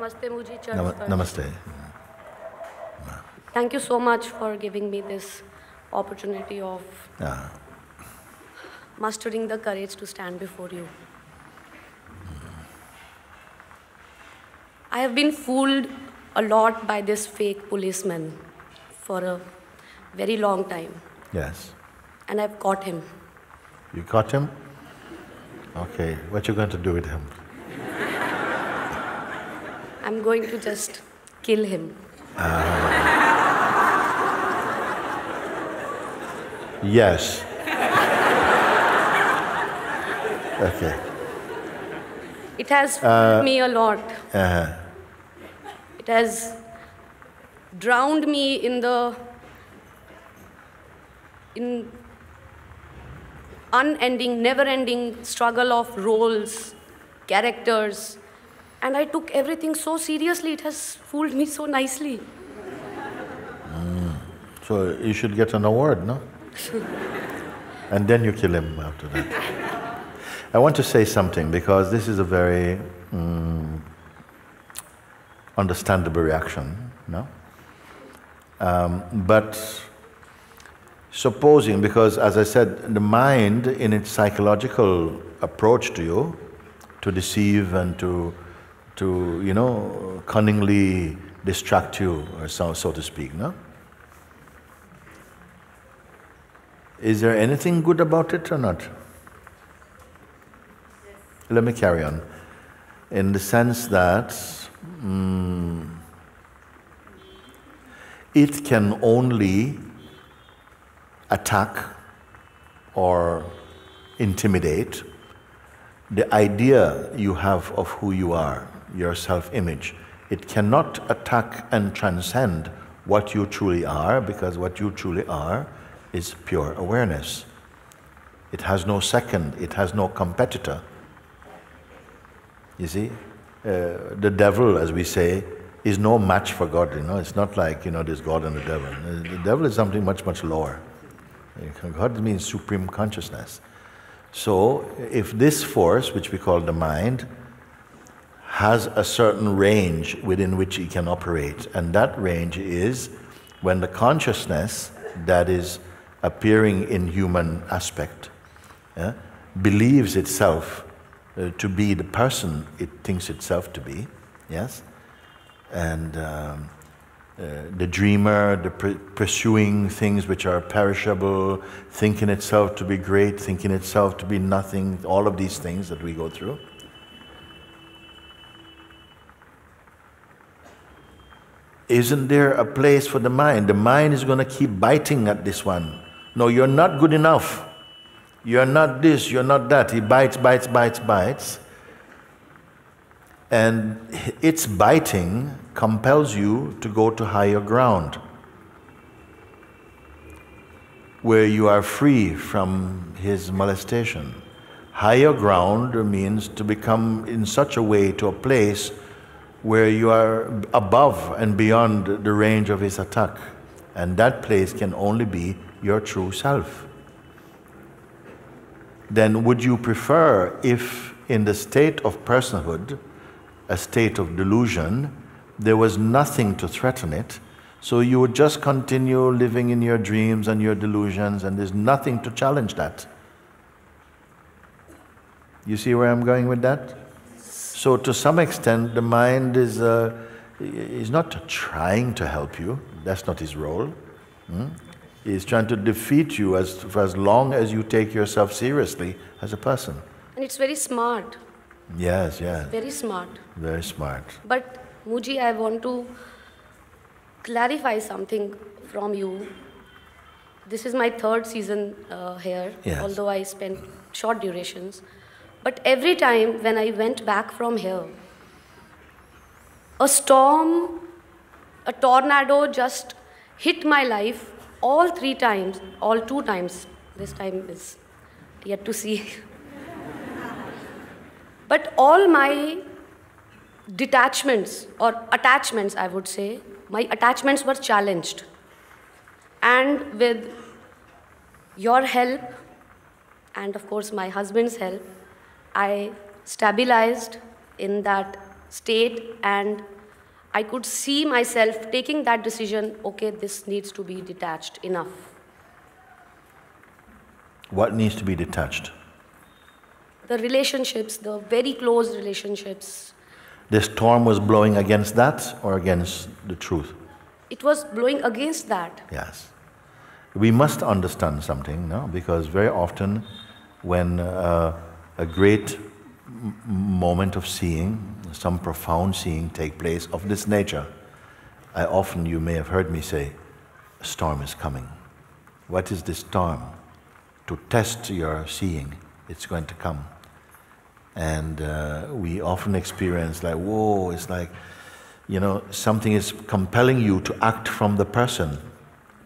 Namaste, Mooji Church. Namaste. Thank you so much for giving me this opportunity of mustering the courage to stand before you. I have been fooled a lot by this fake policeman for a very long time. Yes. And I've caught him. You caught him? Okay. What you going to do with him? I'm going to just kill him. Yes. Okay. It has fooled me a lot. It has drowned me in unending, never-ending struggle of roles, characters, and I took everything so seriously. It has fooled me so nicely. So you should get an award, no? And then you kill him after that. I want to say something because this is a very understandable reaction, no? But supposing, because as I said, the mind in its psychological approach to you, to deceive and to cunningly distract you, or so to speak, no? Is there anything good about it or not? Let me carry on. In the sense that it can only attack or intimidate the idea you have of who you are, your self-image. It cannot attack and transcend what you truly are, because what you truly are is pure awareness. It has no second, it has no competitor. You see, the devil, as we say, is no match for God. It's not like there's God and the devil. The devil is something much, much lower. God means supreme consciousness. So, if this force, which we call the mind, has a certain range within which it can operate, and that range is when the consciousness that is appearing in human aspect believes itself to be the person it thinks itself to be, yes? And the dreamer, the pursuing things which are perishable, thinking itself to be great, thinking itself to be nothing, all of these things that we go through. Isn't there a place for the mind? The mind is going to keep biting at this one. No, you're not good enough. You're not this, you're not that. He bites, bites, bites, bites. And its biting compels you to go to higher ground, where you are free from his molestation. Higher ground means to become in such a way to a place where you are above and beyond the range of his attack. And that place can only be your true self. Then would you prefer if in the state of personhood, a state of delusion, there was nothing to threaten it, so you would just continue living in your dreams and your delusions and there's nothing to challenge that? You see where I'm going with that? So to some extent the mind is not trying to help you, that's not his role. He's trying to defeat you for as long as you take yourself seriously as a person. And it's very smart. Yes, yes. Very smart. Very smart. But Mooji, I want to clarify something from you. This is my third season here, yes. Although I spent short durations. But every time when I went back from here, a storm, a tornado just hit my life all 3 times, all 2 times. This time is yet to see. But all my detachments, or attachments I would say, my attachments were challenged. And with your help, and of course my husband's help, I stabilized in that state and I could see myself taking that decision, okay, this needs to be detached, enough. What needs to be detached? The relationships, the very close relationships. The storm was blowing against that or against the truth? It was blowing against that. Yes. We must understand something, no? Because very often when a great moment of seeing, some profound seeing take place of this nature, you may have heard me say, a storm is coming. What is this storm? To test your seeing, it's going to come. And we often experience like, whoa, it's like, something is compelling you to act from the person,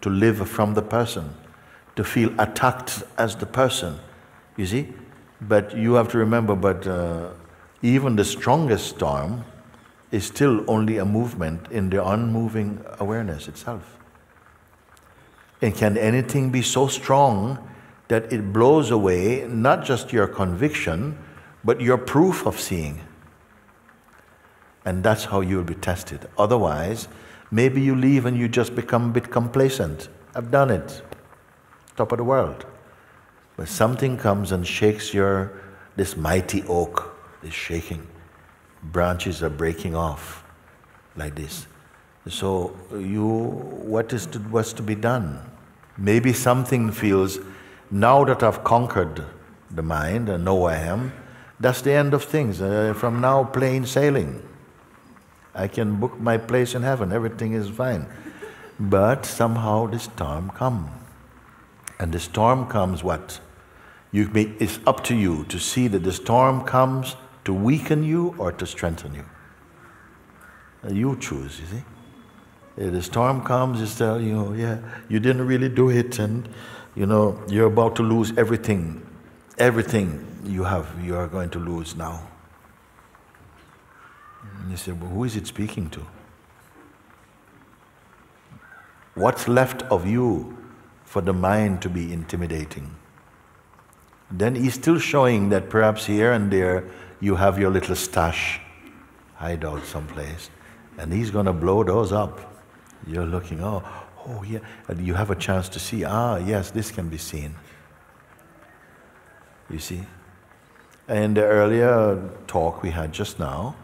to live from the person, to feel attacked as the person, you see? But you have to remember, even the strongest storm is still only a movement in the unmoving awareness itself. And can anything be so strong that it blows away not just your conviction, but your proof of seeing? And that's how you'll be tested. Otherwise, maybe you leave and you just become a bit complacent. I've done it. Top of the world. But something comes and shakes this mighty oak is shaking. Branches are breaking off like this. So what's to be done? Maybe something feels, now that I've conquered the mind and know I am, that's the end of things. From now, plain sailing. I can book my place in heaven, everything is fine. But somehow the storm comes. And the storm comes what? It's up to you to see that the storm comes to weaken you or to strengthen you. You choose, you see. The storm comes, it's tell you, you didn't really do it, and you're about to lose everything. Everything you have, you are going to lose now. And you say, well, who is it speaking to? What's left of you for the mind to be intimidating? Then he's still showing that perhaps here and there you have your little stash, hideout someplace, and he's going to blow those up. You're looking, oh yeah, and you have a chance to see, yes, this can be seen. You see? In the earlier talk we had just now,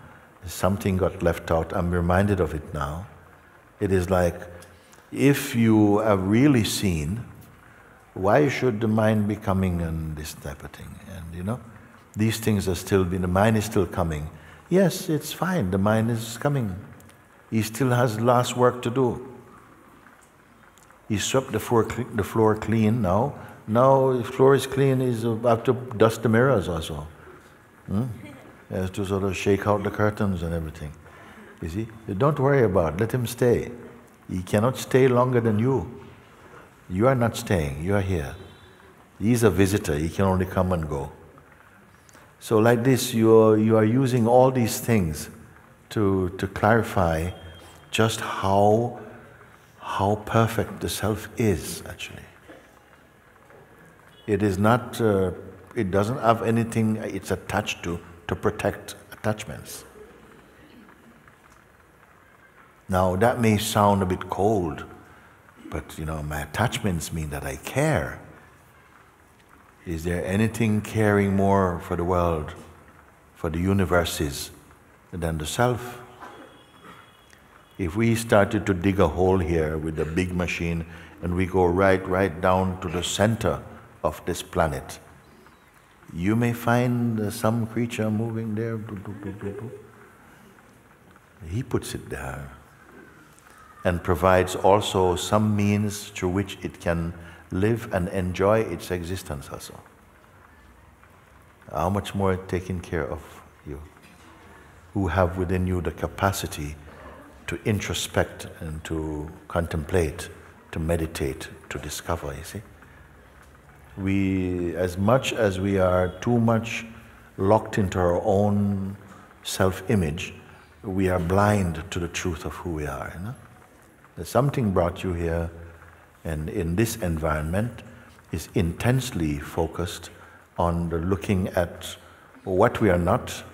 something got left out. I'm reminded of it now. It is like, if you have really seen, why should the mind be coming and this type of thing? And these things are still, the mind is still coming. Yes, it's fine, the mind is coming. He still has last work to do. He swept the floor clean now. Now the floor is clean, he's about to dust the mirrors also. He has to sort of shake out the curtains and everything. You see? Don't worry about it, let him stay. He cannot stay longer than you. You are not staying, you are here. He's a visitor, he can only come and go. So like this, you are using all these things to clarify just how perfect the self is, actually. It is not, it doesn't have anything it's attached to protect attachments. Now that may sound a bit cold, but my attachments mean that I care. Is there anything caring more for the world, for the universes, than the self? If we started to dig a hole here with a big machine and we go right down to the center of this planet, you may find some creature moving there. He puts it there and provides also some means through which it can live and enjoy its existence also. How much more taking care of you, who have within you the capacity to introspect and to contemplate, to meditate, to discover, you see. We, as much as we are too much locked into our own self-image, we are blind to the truth of who we are. Something brought you here, and in this environment is intensely focused on the looking at what we are not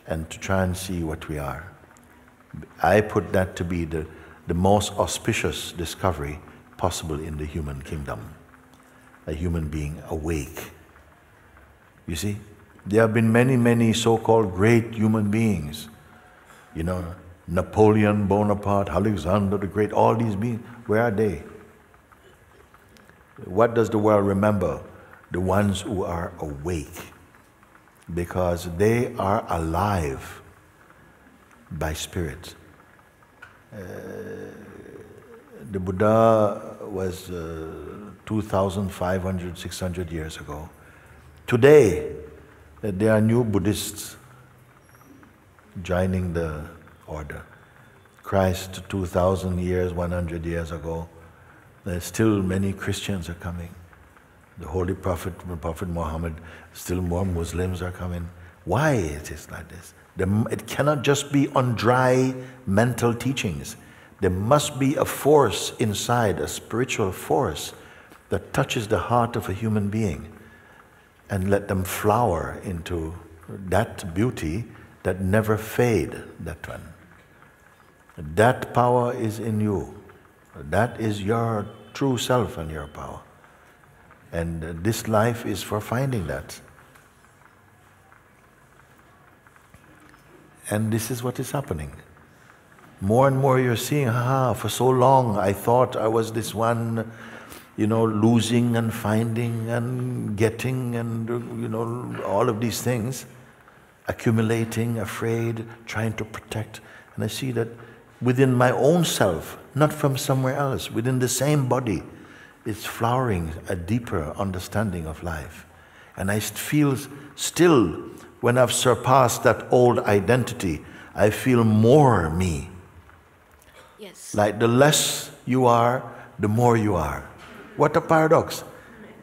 and to try and see what we are. I put that to be the most auspicious discovery possible in the human kingdom. A human being awake. You see, there have been many, many so-called great human beings. You know, Napoleon Bonaparte, Alexander the Great, all these beings, where are they? What does the world remember? The ones who are awake, because they are alive by spirit. The Buddha was 2,500, 600 years ago. Today, there are new Buddhists joining the order. Christ 2,000 years, 100 years ago, there's still many Christians are coming. The Holy Prophet, Prophet Muhammad, still more Muslims are coming. Why it is like this? It cannot just be on dry mental teachings. There must be a force inside, a spiritual force that touches the heart of a human being and let them flower into that beauty that never fade, that one. That power is in you. That is your true self and your power. And this life is for finding that. And this is what is happening. More and more you're seeing, for so long I thought I was this one, you know, losing and finding and getting and, you know, all of these things, accumulating, afraid, trying to protect. And I see that within my own self, not from somewhere else, within the same body, it's flowering a deeper understanding of life. And I feel still, when I've surpassed that old identity, I feel more me. Yes. Like the less you are, the more you are. What a paradox.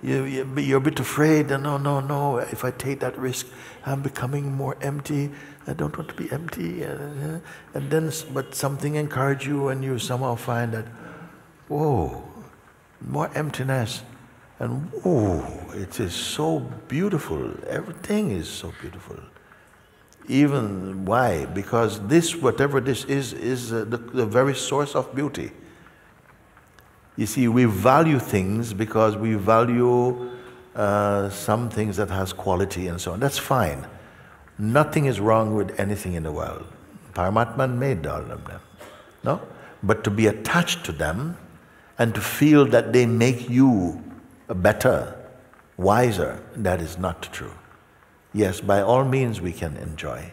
You're a bit afraid, and no, if I take that risk, I'm becoming more empty. I don't want to be empty. And then, but something encourages you, and you somehow find that, whoa, more emptiness. And whoa, it is so beautiful. Everything is so beautiful. Even, why? Because this, whatever this is the very source of beauty. You see, we value things because we value some things that has quality and so on. That's fine. Nothing is wrong with anything in the world. Paramatma made all of them. No? But to be attached to them and to feel that they make you better, wiser, that is not true. Yes, by all means we can enjoy.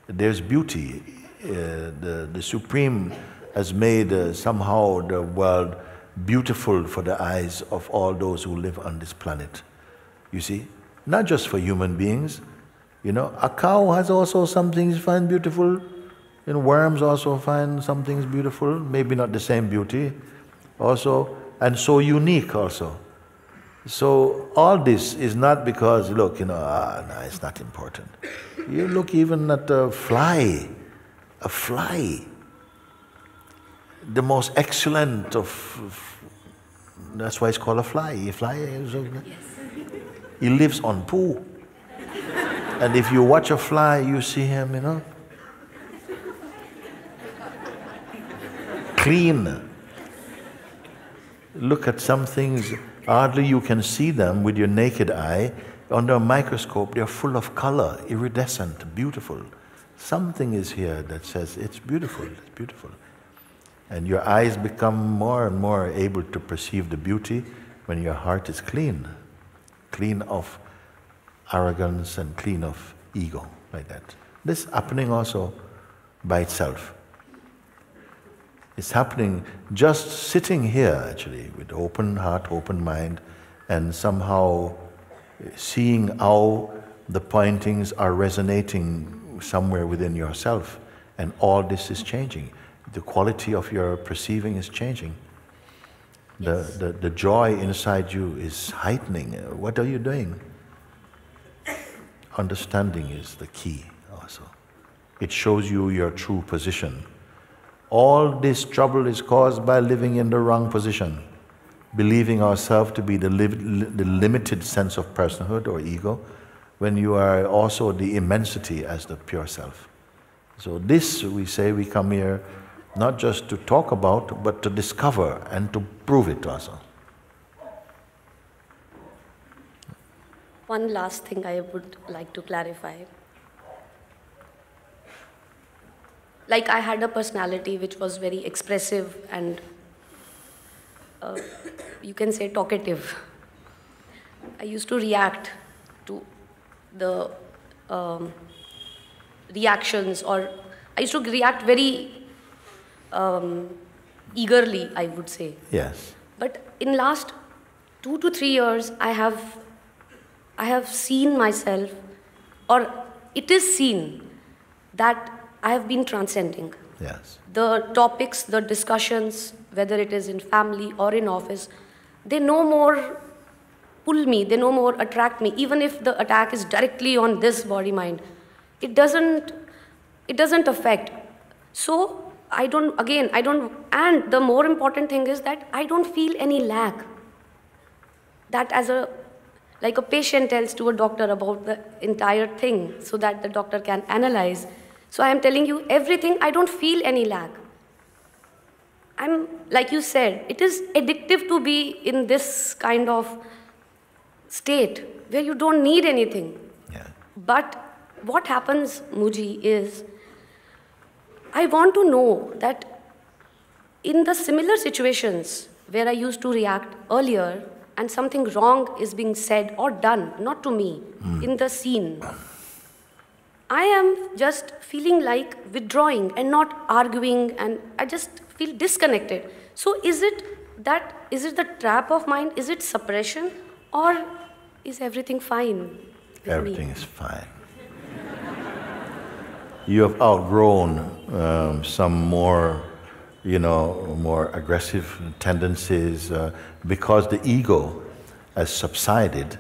There's beauty. The Supreme has made somehow the world beautiful for the eyes of all those who live on this planet. You see? Not just for human beings. You know, a cow has also some things find beautiful. You know, worms also find some things beautiful, maybe not the same beauty. Also, and so unique also. So all this is not because, look, you know, no, it's not important. You look even at a fly, the most excellent of, that's why it's called a fly. A fly is, he lives on poo. And if you watch a fly, you see him, you know, clean. Look at some things, hardly you can see them with your naked eye. Under a microscope, they're full of color, iridescent, beautiful. Something is here that says, it's beautiful, it's beautiful. And your eyes become more and more able to perceive the beauty when your heart is clean. Clean of arrogance and clean of ego, like that. This is happening also by itself. It's happening just sitting here, actually, with open heart, open mind, and somehow seeing how the pointings are resonating somewhere within yourself, and all this is changing. The quality of your perceiving is changing. Yes. The joy inside you is heightening. What are you doing? Understanding is the key also. It shows you your true position. All this trouble is caused by living in the wrong position, believing ourselves to be the limited sense of personhood or ego, when you are also the immensity as the pure self. So this, we say, we come here not just to talk about, but to discover and to prove it also. One last thing I would like to clarify. Like, I had a personality which was very expressive and you can say talkative. I used to react to the reactions, or I used to react very eagerly, I would say. Yes. But in last 2 to 3 years, I have seen myself, or it is seen that I have been transcending. Yes. The topics, the discussions, whether it is in family or in office, they no more pull me, they no more attract me. Even if the attack is directly on this body-mind, it doesn't affect. So I don't, and the more important thing is that I don't feel any lack. That like a patient tells to a doctor about the entire thing so that the doctor can analyze. So I am telling you everything, I don't feel any lack. Like you said, it is addictive to be in this kind of state where you don't need anything. Yeah. But what happens, Mooji, is I want to know that in the similar situations where I used to react earlier and something wrong is being said or done, not to me, in the scene, I am just feeling like withdrawing and not arguing, and I just feel disconnected. So is it the trap of mind? Is it suppression? Or is everything fine with Everything me? is fine. You have outgrown some more, more aggressive tendencies because the ego has subsided.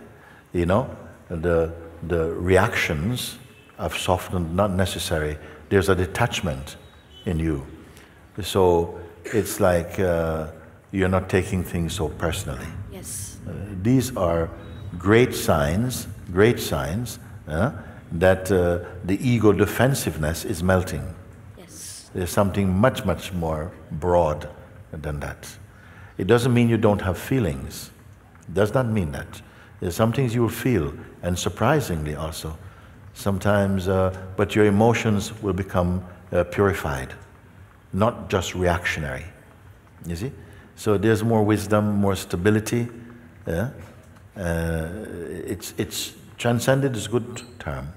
The reactions have softened, not necessary. There's a detachment in you. So it's like you're not taking things so personally. Yes. These are great signs that the ego defensiveness is melting. Yes. There's something much, much more broad than that. It doesn't mean you don't have feelings. It does not mean that. There's some things you will feel, and surprisingly also, sometimes, but your emotions will become purified, not just reactionary. You see? So there's more wisdom, more stability. Yeah? It's transcended is a good term.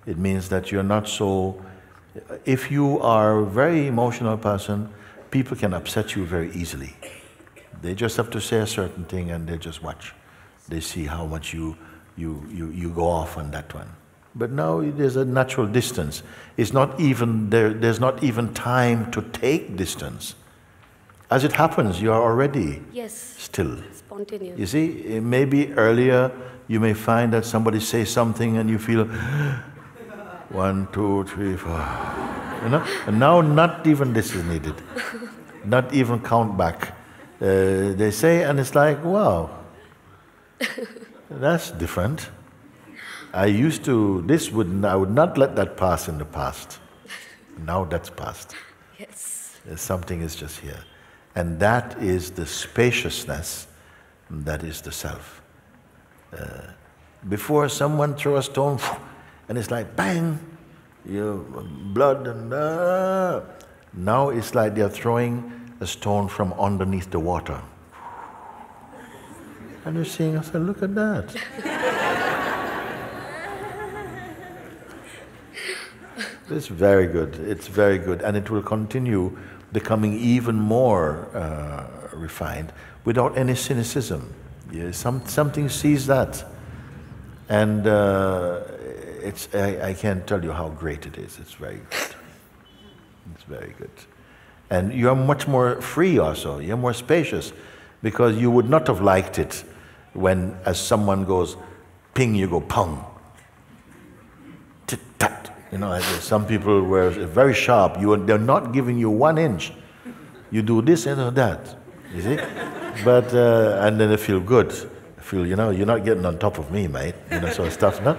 It means that you're not so. If you are a very emotional person, people can upset you very easily. They just have to say a certain thing and they just watch. They see how much you go off on that one. But now there's a natural distance. It's not even there's not even time to take distance. As it happens, you are already still. Spontaneous. You see, maybe earlier you may find that somebody says something and you feel 1, 2, 3, 4. And now not even this is needed. Not even count back. They say, and it's like, wow, that's different. I would not let that pass in the past. Now that's past. Yes. Something is just here. And that is the spaciousness, that is the self. Before someone throw a stone, and it's like bang, blood and now it's like they're throwing a stone from underneath the water. And you're seeing, I said, look at that. It's very good. It's very good, and it will continue becoming even more refined without any cynicism. Yeah, something sees that, and I can't tell you how great it is. It's very good. It's very good, and you are much more free also. You're more spacious, because you would not have liked it when, as someone goes, ping, you go pong, tit tat. Some people were very sharp. They're not giving you 1 inch. You do this and that. You see? But and then they feel good. You're not getting on top of me, mate. Sort of stuff. No?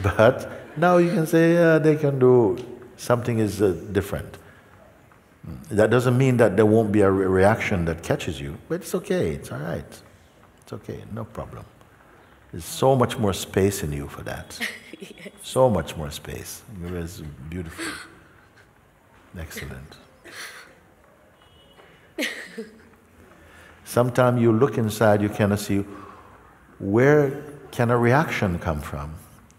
But now you can say they can do something is different. That doesn't mean that there won't be a reaction that catches you, but it's okay, it's all right. It's okay, no problem. There's so much more space in you for that. Yes. So much more space. It's beautiful. Excellent. Sometimes you look inside, you cannot see where can a reaction come from?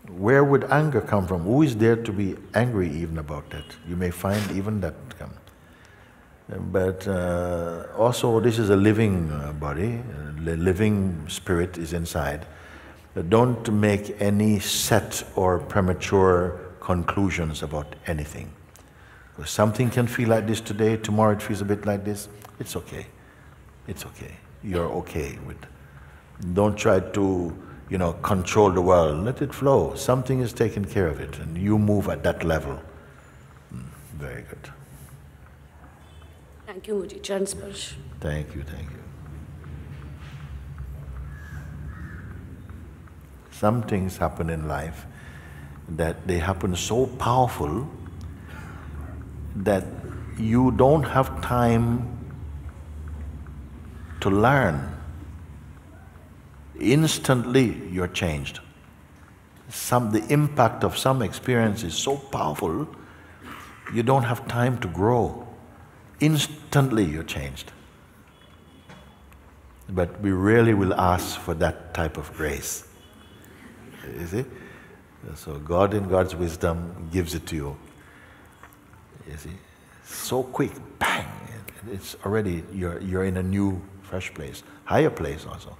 Where would anger come from? Who is there to be angry even about that? You may find even that come. But also this is a living body, the living spirit is inside. Don't make any set or premature conclusions about anything. Because something can feel like this today, tomorrow it feels a bit like this. It's okay. It's okay. You're okay with it. Don't try to, control the world. Let it flow. Something is taking care of it, and you move at that level. Very good. Thank you, Mooji. Charan Sparsh. Thank you, thank you. Some things happen in life that they happen so powerful that you don't have time to learn. Instantly you're changed. The impact of some experience is so powerful, you don't have time to grow. Instantly you're changed. But we really will ask for that type of grace. You see? So God in God's wisdom gives it to you. You see? So quick, bang! It's already, you're in a new, fresh place. Higher place also.